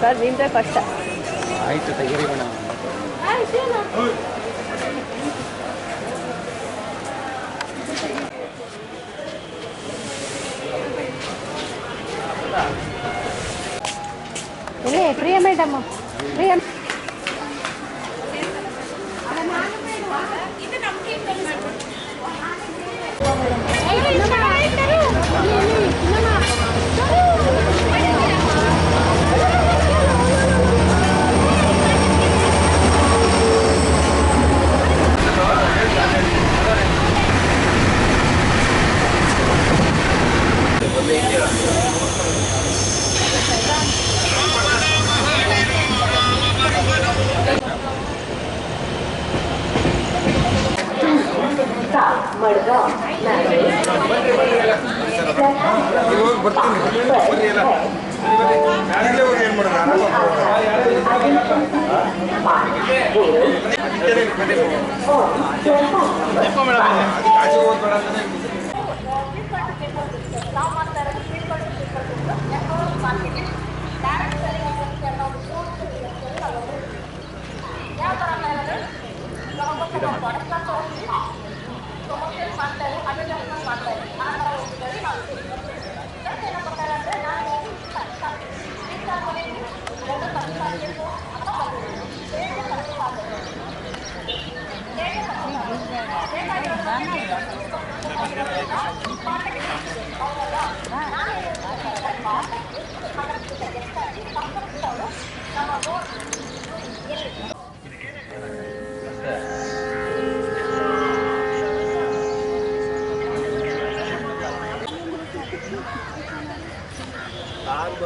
Sir ನಿಂದ್ರೆ ಕಷ್ಟ. ಆಯ್ತು ತೆಗೀರಿ ಮೇಡಮ್. ಇಲ್ಲಿ ಪ್ರಿಯ ಮೇಡಮ್ ಪ್ರಿಯ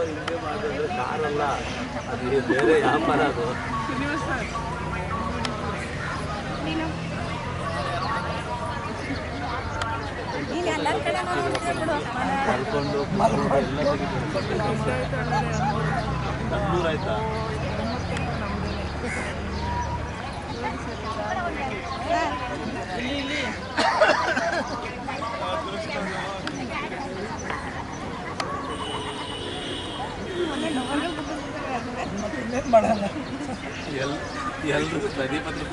ಹಿಂಗೆ ಮಾಡಿದ್ರೆ ಕಾರಲ್ಲ, ಅದು ಬೇರೆ ವ್ಯಾಪಾರ. ಅದು ಮಲ್ಕೊಂಡು ಎಲ್ಲ ನಮ್ಮೂರು ಆಯ್ತಾ. ಎಲ್ಲರೂ ನದಿ ಪತ್ರ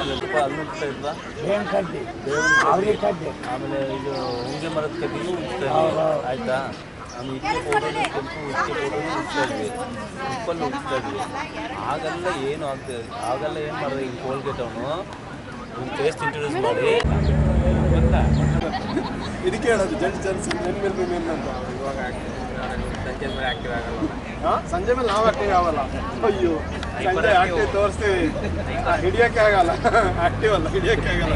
ಸ್ವಲ್ಪ ಅಲ್ಲಿ ಉಂಟ್ತಾ ಇದ್ದ ಆಮೇಲೆ ಇದು ಹುಂಗೆ ಮರದ ಕಡ್ಡಿನೂ ಉಂಚ್ತಾ ಇದ್ವಿ ಆಯಿತಾ. ಆಮೇಲೆ ಇಕ್ಕೆ ಪೌಡರ್ ಕೆಂಪು ಇಕ್ಕೆ ಪೌಡರ್ ಉಂಚ್ತಾ ಇದ್ವಿ, ಉಪ್ಪಲ್ಲಿ ಉಂಚ್ತಾ ಇದ್ವಿ. ಆಗೆಲ್ಲ ಏನು ಆಗ್ತದೆ, ಆಗೆಲ್ಲ ಏನು ಮಾಡಿದ್ರೆ ಈಗ ಕೋಲ್ಗೇಟ್ ಅವನು ಒಂದು ಟೇಸ್ಟ್ ಇಂಟ್ರೊಡ್ಯೂಸ್ ಮಾಡಿ ಇದಕ್ಕೆ ಹೇಳೋದು ಜಡ್ಜ್ ಅಂತ. ಇವಾಗ ಸಂಜೆ ಮೇಲೆ ಆಕ್ಟಿವ್ ಆಗಲ್ಲ. ಸಂಜೆ ಮೇಲೆ ನಾವು ಆಕ್ಟಿವ್ ಆಗಲ್ಲ. ಅಯ್ಯೋ ಸಂಜೆ ಆಕ್ಟಿವ್ ತೋರಿಸ್ತೀವಿ, ಹಿಡಿಯೋಕ್ಕೆ ಆಗಲ್ಲ. ಆಕ್ಟಿವ್ ಅಲ್ಲ, ಹಿಡಿಯೋಕ್ಕೆ ಆಗಲ್ಲ.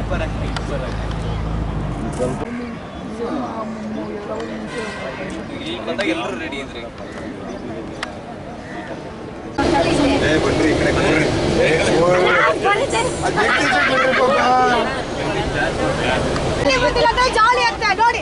ಈಗ ಬಂದಾಗ ಎಲ್ಲರೂ ರೆಡಿ ಇದ್ರಿ. ಬನ್ರಿ ಈ ಕಡೆ ಜಾಲಿ ಆಗ್ತಾ ನೋಡಿ.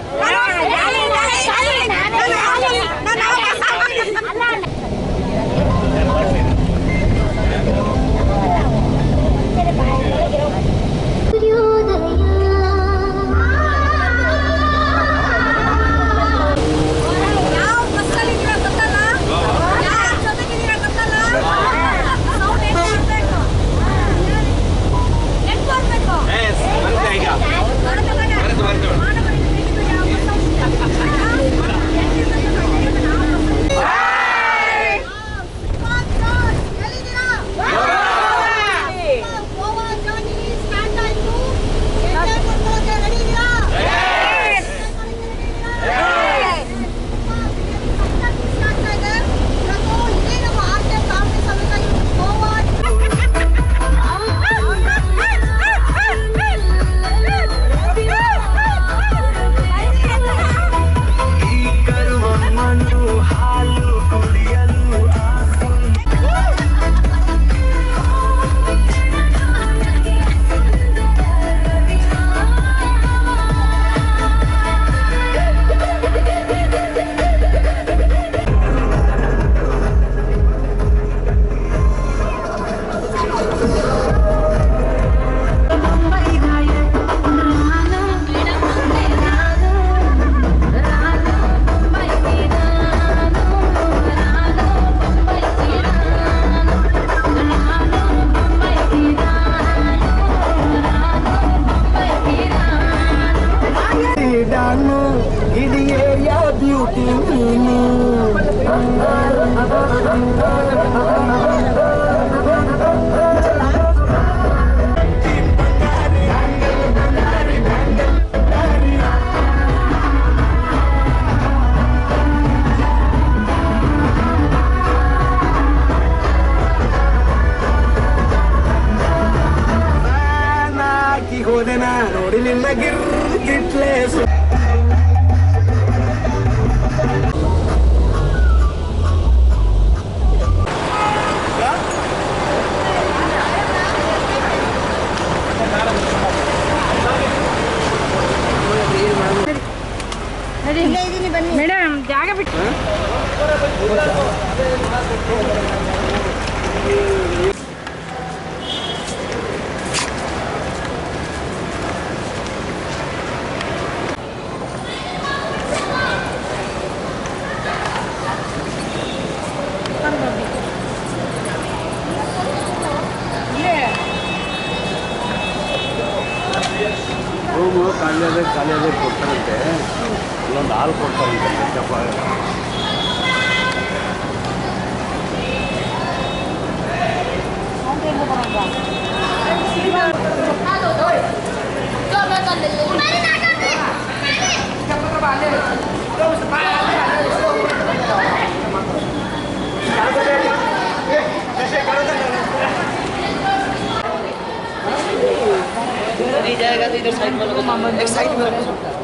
ನಿನ್ನ ಗಿರ್ಗಿಟ್ಲೆ ಮೇಡಮ್ ಜಾಗ ಬಿಟ್ಟು ರೂಮು ಖಾಲಿಯಾದ ಕೊಡ್ತಾರಂತೆ ಇಲ್ಲೊಂದು ಹಾಲು ಕೊಡ್ತಾರಂತೆ ಚಪ್ಪ नहीं जाएगा तो इधर साइड में लगो एक साइड में रखो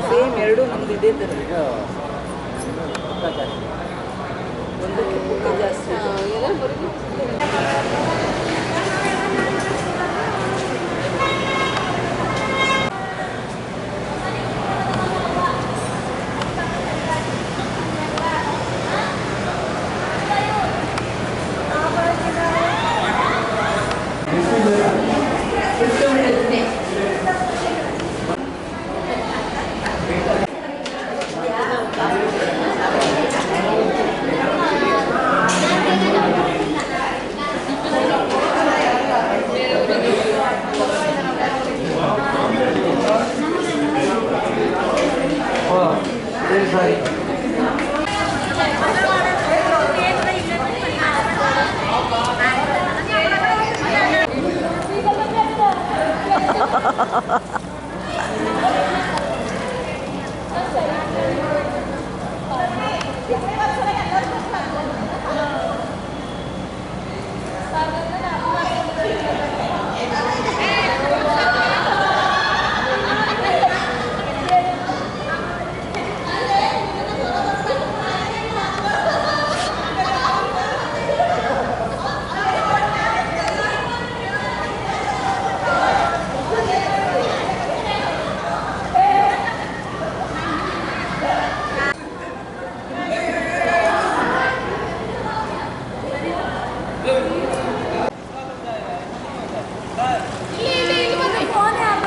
ಸೇಮ್ ಎರಡು ನಮ್ದು ಇದೇ ಥರ ಒಂದಕ್ಕೆ ಪುಟ್ಟ ಜಾಸ್ತಿ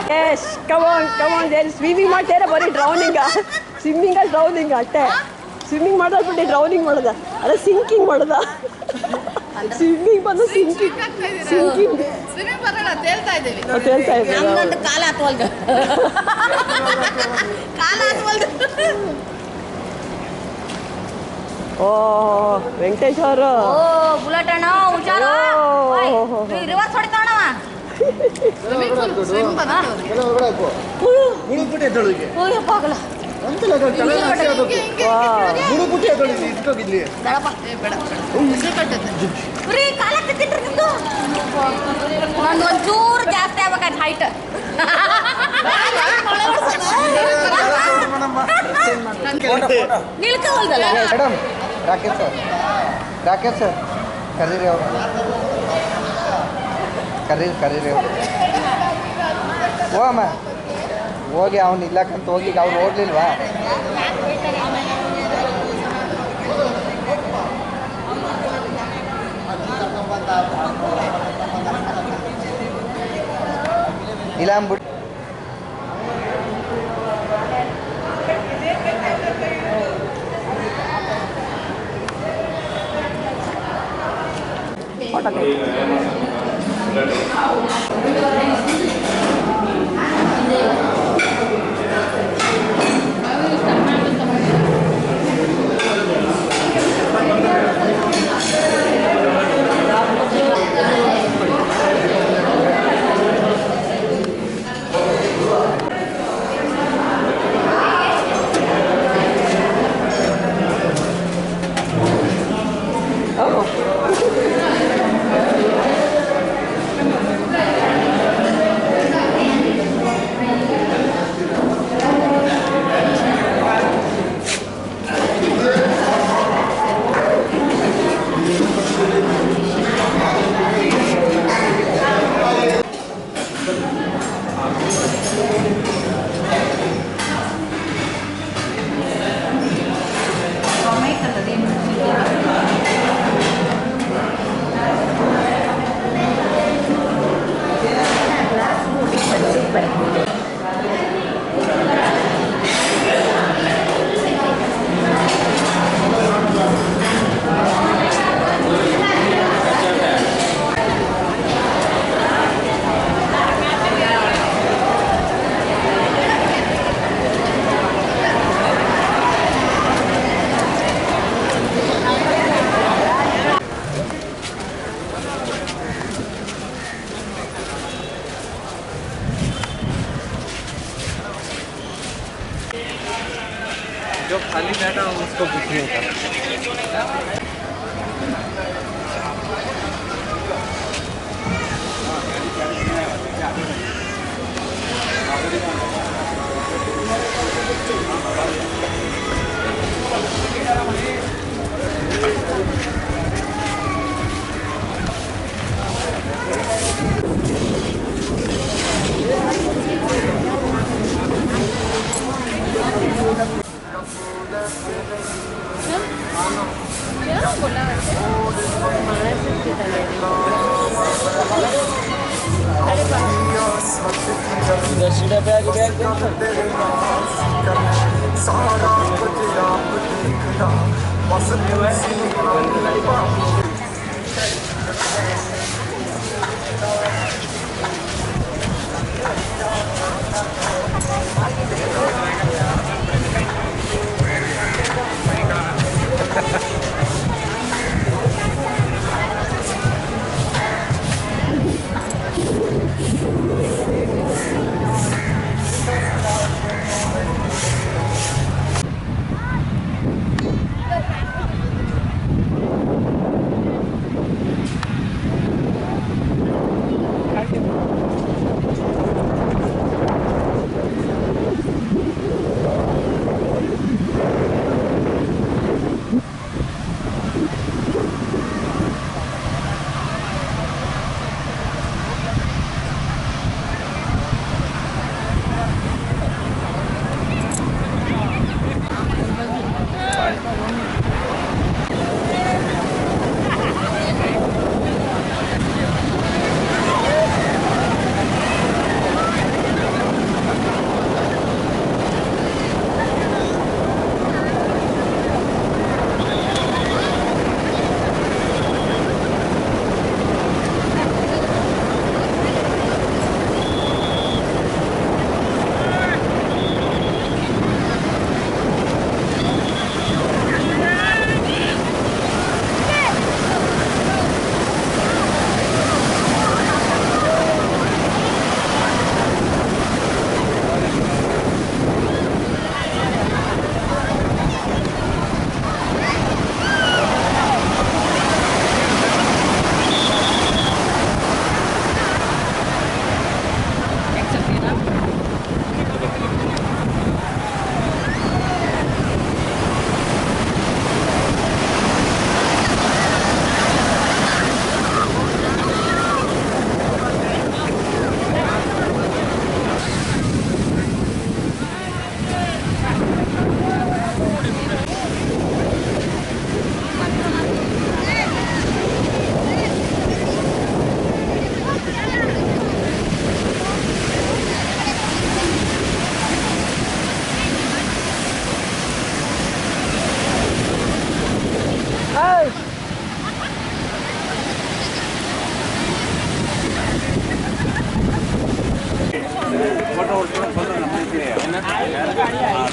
Yes, come on, there is swimming ಮಾಡ್ತಾರೆ ಬರೀ ಡ್ರೌನಿಂಗ್ ಸ್ವಿಮ್ಮಿಂಗಲ್ಲಿ ಡ್ರೌನಿಂಗ್ ಅಟ್ಟೆ ಸ್ವಿಮ್ಮಿಂಗ್ ಮಾಡೋದ್ಬಿಟ್ಟು ಡ್ರೌನಿಂಗ್ ಮಾಡೋದ ಅಲ್ಲ ಸಿಂಕಿಂಗ್ ಮಾಡೋದ ಸ್ವಿಮ್ಮಿಂಗ್ ಬಂದು ಸಿಂಕಿಂಗ್ ತೇಲ್ತಾ ಇದ್ದೀವಿ ಕಾಲ ಹತ್ವಲ್ದು ಕಾಲ ಹತ್ವಲ್ದು ಓ ವೆಂಕಟೇಶ್ ಅವರು ಓ ಬುಲೆಟ್ ಅಣ್ಣ ಹುಷಾರು ರಿವರ್ಸ್ ಹೊಡಿತಾವಣವ ಒಂಚೂರು ಜಾಸ್ತಿ ಆಗ್ಬೇಕಾಯ್ತು ಹೈಟ್ ನಿಲ್ಕೋಲ್ದಲ್ಲ ಮೇಡಮ್ ರಾಕೇಶ್ ಸರ್ ಕರೀರಿ ಅವರು ಕರೀರಿ ಅವರು ಹೋಗಮ್ಮ ಹೋಗಿ ಅವ್ನು ಇಲ್ಲಕ್ಕಂತ ಹೋಗಿ ಅವ್ರು ಓಡ್ಲಿಲ್ವಾ ಇಲ್ಲ ಅಂದ್ಬಿಟ್ಟು ರೂಪಾಯಿ. जो खाली बैठा हूँ उसको कुछ नहीं होता.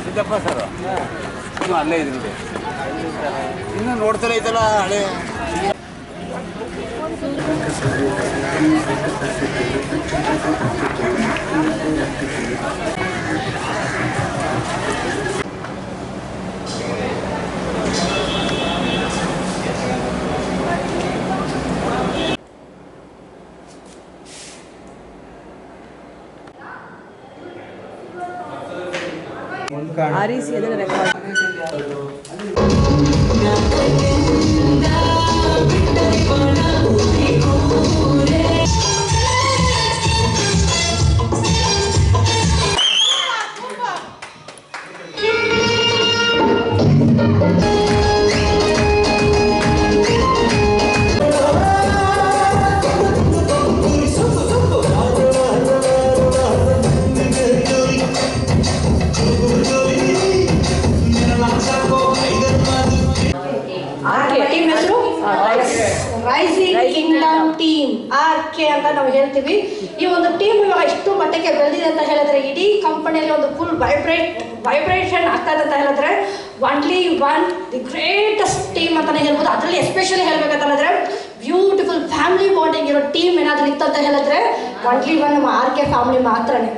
ಸಿದ್ದಪ್ಪ ಸರ್ ಇನ್ನು ಅಲ್ಲೇ ಇದ್ರು ಇನ್ನು ನೋಡ್ತಾರೆ ಐತಲ್ಲ ಹಳೆ REC ಅದನ್ನು ರೆಕಾರ್ಡ್ ಟೀಮ್ RK ಅಂತ ನಾವು ಹೇಳ್ತೀವಿ. ಈ ಒಂದು ಟೀಮ್ ಇವಾಗ ಎಷ್ಟು ಮಟ್ಟಕ್ಕೆ ಬೆಳೆದಿದೆ ಅಂತ ಹೇಳಿದ್ರೆ ಇಡೀ ಕಂಪನಿಯಲ್ಲಿ ಒಂದು ಫುಲ್ ವೈಬ್ರೇಷನ್ ಆಗ್ತಾ ಇದೆ ಅಂತ ಹೇಳಿದ್ರೆ only one the greatest team ಅಂತಾನೆ ಹೇಳ್ಬೋದು. ಅದರಲ್ಲಿ ಎಸ್ಪೆಷಲಿ ಹೇಳ್ಬೇಕಂತ ಹೇಳಿದ್ರೆ ಬ್ಯೂಟಿಫುಲ್ ಫ್ಯಾಮಿಲಿ ಬಾಂಡಿಂಗ್ ಇರೋ ಟೀಮ್ ಏನಾದರೂ ಇತ್ತು ಅಂತ ಹೇಳಿದ್ರೆ ಒನ್ಲಿ ಒನ್ ನಮ್ಮ RK ಫ್ಯಾಮಿಲಿ ಮಾತ್ರನೇ.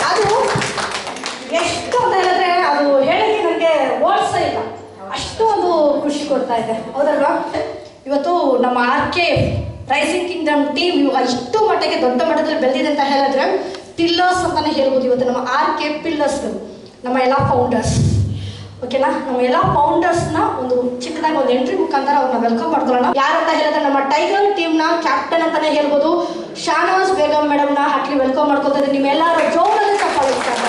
ಅದು ಎಷ್ಟು ಅಂತ ಹೇಳಿದ್ರೆ ಅದು ಹೇಳಕ್ಕೆ ನನಗೆ ವರ್ಡ್ಸ್ ಇಲ್ಲ, ಅಷ್ಟು ಒಂದು ಖುಷಿ ಕೊಡ್ತಾ ಇದೆ, ಹೌದಲ್ವಾ? ಇವತ್ತು ನಮ್ಮ RK ರೈಸಿಂಗ್ ಕಿಂಗ್ಡಮ್ ಟೀಮ್ ಇವಾಗ ಇಷ್ಟು ಮಟ್ಟಕ್ಕೆ ದೊಡ್ಡ ಮಟ್ಟದಲ್ಲಿ ಬೆಳೆದಿದೆ ಅಂತ ಹೇಳಿದ್ರೆ ಪಿಲ್ಲರ್ಸ್ ಅಂತಾನೆ ಹೇಳ್ಬೋದು. ಇವತ್ತು ನಮ್ಮ RK ಪಿಲ್ಲರ್ಸ್ ನಮ್ಮ ಎಲ್ಲ ಫೌಂಡರ್ಸ್, ಓಕೆನಾ? ನಮ್ಮ ಎಲ್ಲ ಫೌಂಡರ್ಸ್ನ ಒಂದು ಚಿಕ್ಕದಾಗಿ ಒಂದು ಎಂಟ್ರಿ ಮುಖಾಂತರ ಅವ್ರನ್ನ ವೆಲ್ಕಮ್ ಮಾಡ್ಕೊಳ್ಳೋಣ. ಯಾರಂತ ಹೇಳಿದ್ರೆ ನಮ್ಮ ಟೈಗರ್ ಟೀಮ್ನ ಕ್ಯಾಪ್ಟನ್ ಅಂತಾನೆ ಹೇಳ್ಬೋದು ಶಾನವಾಜ್ ಬೇಗಂ ಮೇಡಮ್ನ ಹಾಕಿ ವೆಲ್ಕಮ್ ಮಾಡ್ಕೊಳ್ತಾರೆ. ನಿಮ್ಮೆಲ್ಲರ ಜೋರಲ್ಲಿ ಚಪ್ಪಾಳೆ ಇರ್ತಾರೆ.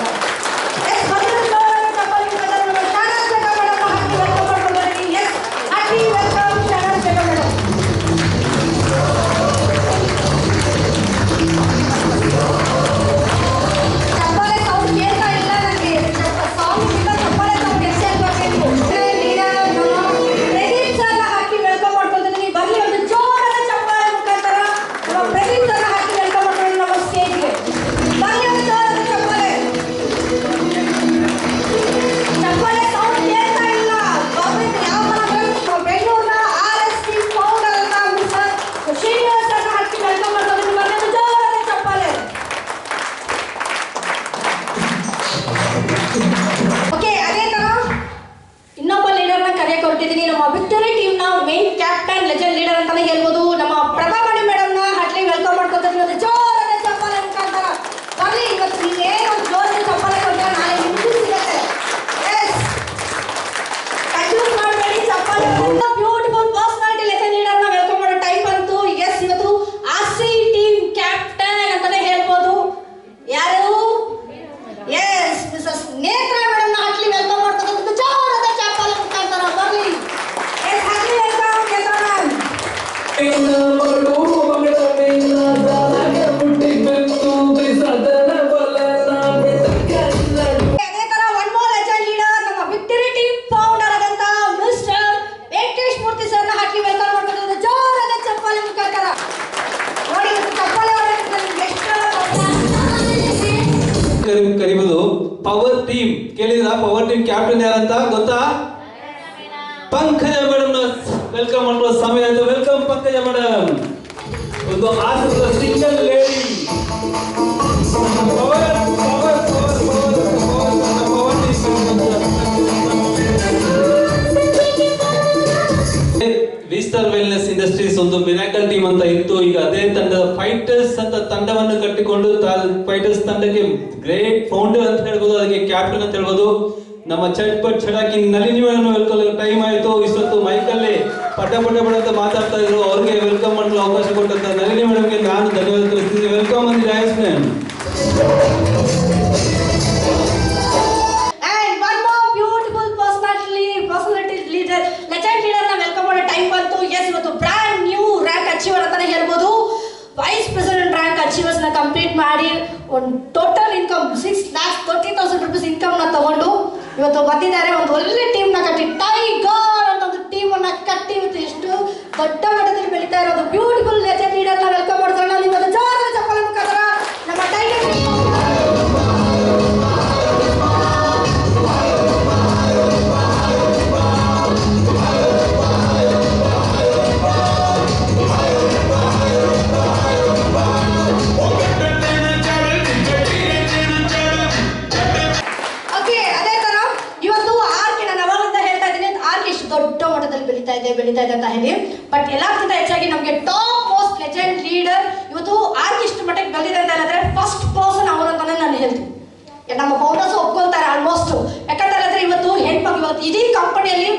ನಮ್ಮ ವಿಕ್ಟರಿ ಟೀಮ್ನ ಮೇನ್ ಕ್ಯಾಪ್ಟನ್ ಲೆಜೆಂಡ್ ಲೀಡರ್ ಅಂತಾನೆ ಹೇಳ್ಬೋದು ನಮ್ಮ ಪ್ರಭಾಮಣಿ ಮೇಡಮ್ನ ಹಾಟ್ಲಿ ವೆಲ್ಕಮ್ ಮಾಡ್ಕೊತಾರೆ. ಇವತ್ತು ಜೋರಾದ ಚಪ್ಪಾಳೆ ಮುಖಾಂತರ ಬರ್ಲಿ. ಇವತ್ತು ನೀವೇನು ಜೋರಾದ ಚಪ್ಪಾಳೆ ಕೊಟ್ಟರೆ ನಾಳೆ ನಿಮಗೂ ಸಿಗುತ್ತೆ. ಕನ್ಫ್ಯೂಸ್ ಮಾಡಬೇಡಿ, ಚಪ್ಪಾಳೆ. ಬ್ಯೂಟಿಫುಲ್ ಪರ್ಸನಾಲಿಟಿ ಲೆಜೆಂಡ್ ಲೀಡರ್ನ ವೆಲ್ಕಮ್ ಮಾಡೋ ಟೈಮ್ ಬಂತು. ಎಸ್, ಇವತ್ತು RC ಟೀಮ್ ಕ್ಯಾಪ್ಟನ್ ಅಂತಾನೆ ಹೇಳ್ಬೋದು. ಯಾರು? ಎಸ್, ಮಿಸಸ್ ನೇತ್ರ ಮೇಡಮ್ನ ಹಾಟ್ಲಿ ವೆಲ್ಕಮ್ ಮಾಡ್ತಾರೆ. ಜೋರಾದ ಚಪ್ಪಾಳೆ ಮುಖಾಂತರ ಬರ್ಲಿ. ಕರಿಬಹುದು ಪವರ್ ಟೀಮ್. ಕೇಳಿದ್ರ ಪವರ್ ಟೀಮ್ ಕ್ಯಾಪ್ಟನ್ ಯಾರಂತ ಗೊತ್ತಾ? ಪಂಕಜ ಮೇಡಮ್ ವೆಲ್ಕಮ್ ಮಾಡುವ ಸಮಯ ಅಂತ. ವೆಲ್ಕಮ್ ಪಂಕಜ ಮೇಡಮ್, ಒಂದು ಆಸಕ್ತ ಸಿಂಗಲ್ ಲೇಡಿ. ವಿಸ್ಟಾರ್ ವೆಲ್ನೆಸ್ ಇಂಡಸ್ಟ್ರೀಸ್ ಒಂದು ಮಿರಾಕಲ್ ಟೀಮ್ ಅಂತ ಇತ್ತು. ಈಗ ಅದೇ ತಂಡ ಫೈಟರ್ಸ್ ಅಂತ ತಂಡವನ್ನು ಕಟ್ಟಿಕೊಂಡು ಫೈಟರ್ಸ್ ತಂಡಕ್ಕೆ ಗ್ರೇಟ್ ಫೌಂಡರ್ ಅಂತ ಹೇಳ್ಬೋದು, ಅದಕ್ಕೆ ಕ್ಯಾಪ್ಟನ್ ಅಂತ ಹೇಳ್ಬೋದು. ನಮ್ಮ ಚಟ್ಪಟ್ ಚಡಾಕಿ ನಳಿನಿ ಮೇಡಮ್ ವೆಲ್ಕಮ್ ಟೈಮ್ ಆಯ್ತು. ಇಷ್ಟೊತ್ತು ಮೈಕಲ್ಲಿ ಪಟ ಅಂತ ಮಾತಾಡ್ತಾ ಇದ್ರು, ಅವ್ರಿಗೆ ವೆಲ್ಕಮ್ ಮಾಡಲು ಅವಕಾಶ ಕೊಟ್ಟಂತ ನಳಿನಿ ಮೇಡಮ್ಗೆ ನಾನು ಧನ್ಯವಾದ ತಿಳಿಸ್ತೀನಿ. ವೆಲ್ಕಮ್ ಅಂದ್ joyous ma'am. Vice president rank achievers ನ ಕಂಪ್ಲೀಟ್ ಮಾಡಿ ಒಂದು ಟೋಟಲ್ ಇನ್ಕಮ್ 6,30,000 ರೂಪೀಸ್ ಇನ್ಕಮ್ ನ ತಗೊಂಡು ಇವತ್ತು ಬಂದಿದ್ದಾರೆ. ಒಂದು ಒಳ್ಳೆ ಟೀಮ್ ನ ಕಟ್ಟಿ ಟೈಗರ್ ಅಂತ ಒಂದು ಟೀಮ್ ಅನ್ನ ಕಟ್ಟಿ ಇವತ್ತು ಎಷ್ಟು ದೊಡ್ಡ ಮಟ್ಟದಲ್ಲಿ ಬೆಳೀತಾ ಇರೋದು ಬ್ಯೂಟಿಫುಲ್ ಲೆಜೆಂಡ್ ಲೀಡರ್ ನ ವೆಲ್ಕಮ್ ಮಾಡ್ತಾರೆ. ನಾನು ಇವತ್ತು ಜೋರಾದ ಚಪ್ಪಾಳೆ ಮುಖಾಂತರ ನಮ್ಮ ಟೈಗರ್ ಬೆಳೀತಾ ಇದೆ ಅಂತ ಹೇಳಿ. ಬಟ್ ಎಲ್ಲಕ್ಕಿಂತ ಹೆಚ್ಚಾಗಿ ನಮಗೆ ಟಾಪ್ ಮೋಸ್ಟ್ ಲೆಜೆಂಡ್ ಲೀಡರ್ ಇವತ್ತು ಇಷ್ಟು ಮಟ್ಟಕ್ಕೆ ಬೆಳೆದಿದೆ ಅಂತ ಹೇಳಿದ್ರೆ ಫಸ್ಟ್ ಪರ್ಸನ್ ಅವರು ಅಂತಾನೆ ನಾನು ಹೇಳ್ತೀನಿ. ನಮ್ಮ ಫೌಂಡರ್ಸ್ ಒಪ್ಕೊಳ್ತಾರೆ ಆಲ್ಮೋಸ್ಟ್. ಯಾಕಂತ ಹೇಳಿದ್ರೆ ಇವತ್ತು ಹೆಣ್ಮಕ್ಳು ಇವತ್ತು ಇಡೀ ಕಂಪನಿಯಲ್ಲಿ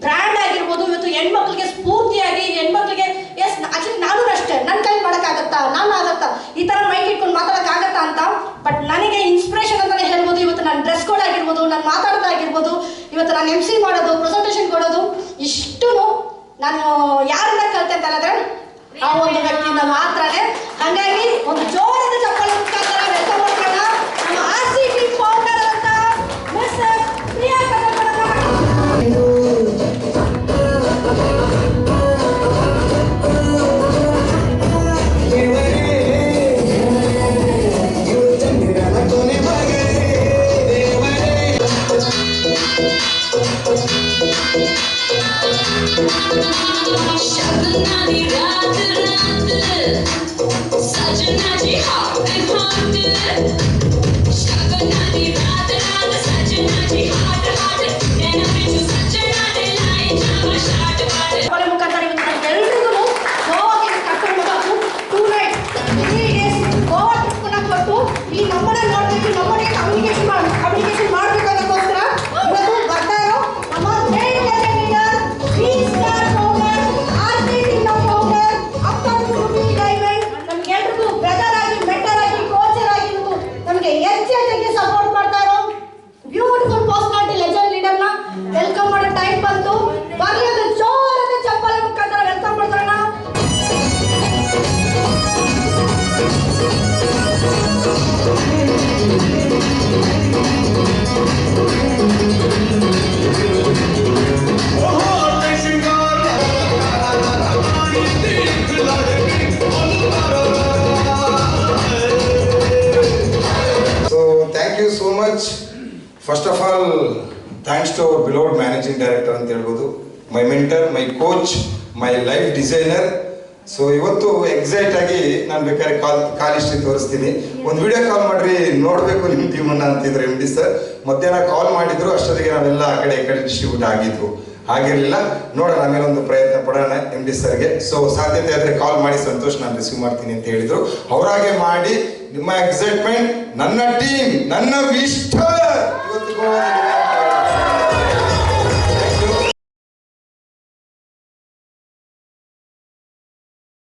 ಬ್ರ್ಯಾಂಡ್ ಆಗಿರ್ಬೋದು. ಇವತ್ತು ಹೆಣ್ಮಕ್ಳಿಗೆ ಸ್ಫೂರ್ತಿಯಾಗಿ ಹೆಣ್ಮಕ್ಳಿಗೆ ಎಸ್ ಆಕ್ಚುಲಿ ನಾನು ಅಷ್ಟೇ ನನ್ನ ಕೈ ಮಾಡೋಕ್ಕಾಗತ್ತಾ, ನಾನು ಆಗತ್ತಾ, ಈ ಥರ ಮೈಕ್ ಇಟ್ಕೊಂಡು ಮಾತಾಡೋಕ್ಕಾಗತ್ತಾ ಅಂತ. ಬಟ್ ನನಗೆ ಇನ್ಸ್ಪಿರೇಷನ್ ಅಂತಾನೆ ಹೇಳ್ಬೋದು. ಇವತ್ತು ನನ್ನ ಡ್ರೆಸ್ಗಳಾಗಿರ್ಬೋದು, ನಾನು ಮಾತಾಡೋದಾಗಿರ್ಬೋದು, ಇವತ್ತು ನಾನು MC ಮಾಡೋದು, ಪ್ರೆಸೆಂಟೇಷನ್ ಕೊಡೋದು, ಇಷ್ಟು ನಾನು ಯಾರಿಂದ ಕಲಿತೆ ಅಂತ ಹೇಳಿದ್ರೆ ಆ ಒಂದು ವ್ಯಕ್ತಿಯಿಂದ ಮಾತ್ರನೇ. ಹಾಗಾಗಿ ಒಂದು ಜೋರಾದ ಚಪ್ಪಾಳೆ ಮುಖಾಂತರ ವೆಲ್ಕಮ್ ಮಾಡೋಣ ನಮ್ಮ RC ಟೀಮ್ ಫೌಂಡರ್ ಅಂತ ಮಿಸ್ಟರ್ ಪ್ರಿಯಾಂಕಾ. ಮುಖಾಂತರ ಎಲ್ರಿಗೂ ಗೋವಾಗೆ ಕರ್ಕೊಂಡು ಹೋಗೋದು 2 nights 3 days ಗೋವಾ ಟ್ರಿಪ್ ಕೊಟ್ಟು ಈ ನಮ್ಮನ್ನ ನೋಡ್ಬೇಕು, ನಮ್ಮನೆ ಕಮ್ಯುನಿಕೇಶನ್ ಮಾಡಬೇಕು ಅನ್ನೋಕ್ಕೋಸ್ಕರ ಇವತ್ತು ಬರ್ತಾ ಇರೋ ನಮ್ಮ great legend leader 3 star founder Aarti team founder ಅಪ್ಪನ್ ರೂಬಿ ಡೈಮಂಡ್ ನಮ್ಗೆ ಎಲ್ರಿಗೂ ಬ್ರದರ್ ಆಗಿ ಮೆಂಟರ್ ಆಗಿ ಕೋಚರ್ ಆಗಿ ನಮಗೆ ಹೆಚ್ಚೆಚ್ಚಾಗಿ ಸಪೋರ್ಟ್ ಮಾಡ್ತಾ ಇರೋ ಬ್ಯೂಟಿಫುಲ್ ಪರ್ಸನಾಲಿಟಿ ಲೆಜೆಂಡ್ ಲೀಡರ್ನ ವೆಲ್ಕಮ್ ಮಾಡೋ ಟೈಮ್ ಬಂತು. ಬರ್ಲಿ ಒಂದು ಜೋರಾದ ಚಪ್ಪಾಳೆ ಮುಖಾಂತರ ವೆಲ್ಕಮ್ ಮಾಡ್ತಾರ. So thank you so much. First of all, thanks to our beloved managing director ಅಂತ ಹೇಳ್ಬೋದು, my mentor, my coach, my life designer. So ಇವತ್ತು ಎಕ್ಸೈಟ್ ಆಗಿ ನಾನು ಬೇಕಾದ್ರೆ ಕಾಲ್ ಹಿಸ್ಟ್ರಿ ತೋರಿಸ್ತೀನಿ. ಒಂದು ವಿಡಿಯೋ ಕಾಲ್ ಮಾಡ್ರಿ ನೋಡಬೇಕು ನಿಮ್ಮ ಟೀಮನ್ನು ಅಂತಿದ್ರು MD ಸರ್. ಮಧ್ಯಾಹ್ನ ಕಾಲ್ ಮಾಡಿದ್ರು, ಅಷ್ಟೊತ್ತಿಗೆ ನಾವೆಲ್ಲ ಆ ಕಡೆ ಈ ಕಡೆ ಡಿಸ್ಟ್ರಿಬ್ಯೂಟ್ ಆಗಿದ್ವು. ಆಗಿರಲಿಲ್ಲ, ನೋಡೋಣ ಆಮೇಲೆ ಒಂದು ಪ್ರಯತ್ನ ಪಡೋಣ MD ಸರ್ಗೆ. ಸೊ ಸಾಧ್ಯತೆ ಆದರೆ ಕಾಲ್ ಮಾಡಿ ಸಂತೋಷ್ ನಾನು ರಿಸೀವ್ ಮಾಡ್ತೀನಿ ಅಂತ ಹೇಳಿದ್ರು. ಅವರಾಗೆ ಮಾಡಿ ನಿಮ್ಮ ಎಕ್ಸೈಟ್ಮೆಂಟ್, ನನ್ನ ಟೀಮ್, ನನ್ನ ವಿಸ್ಟರ್ ಇವತ್ತು ಗೋವಾದಲ್ಲಿ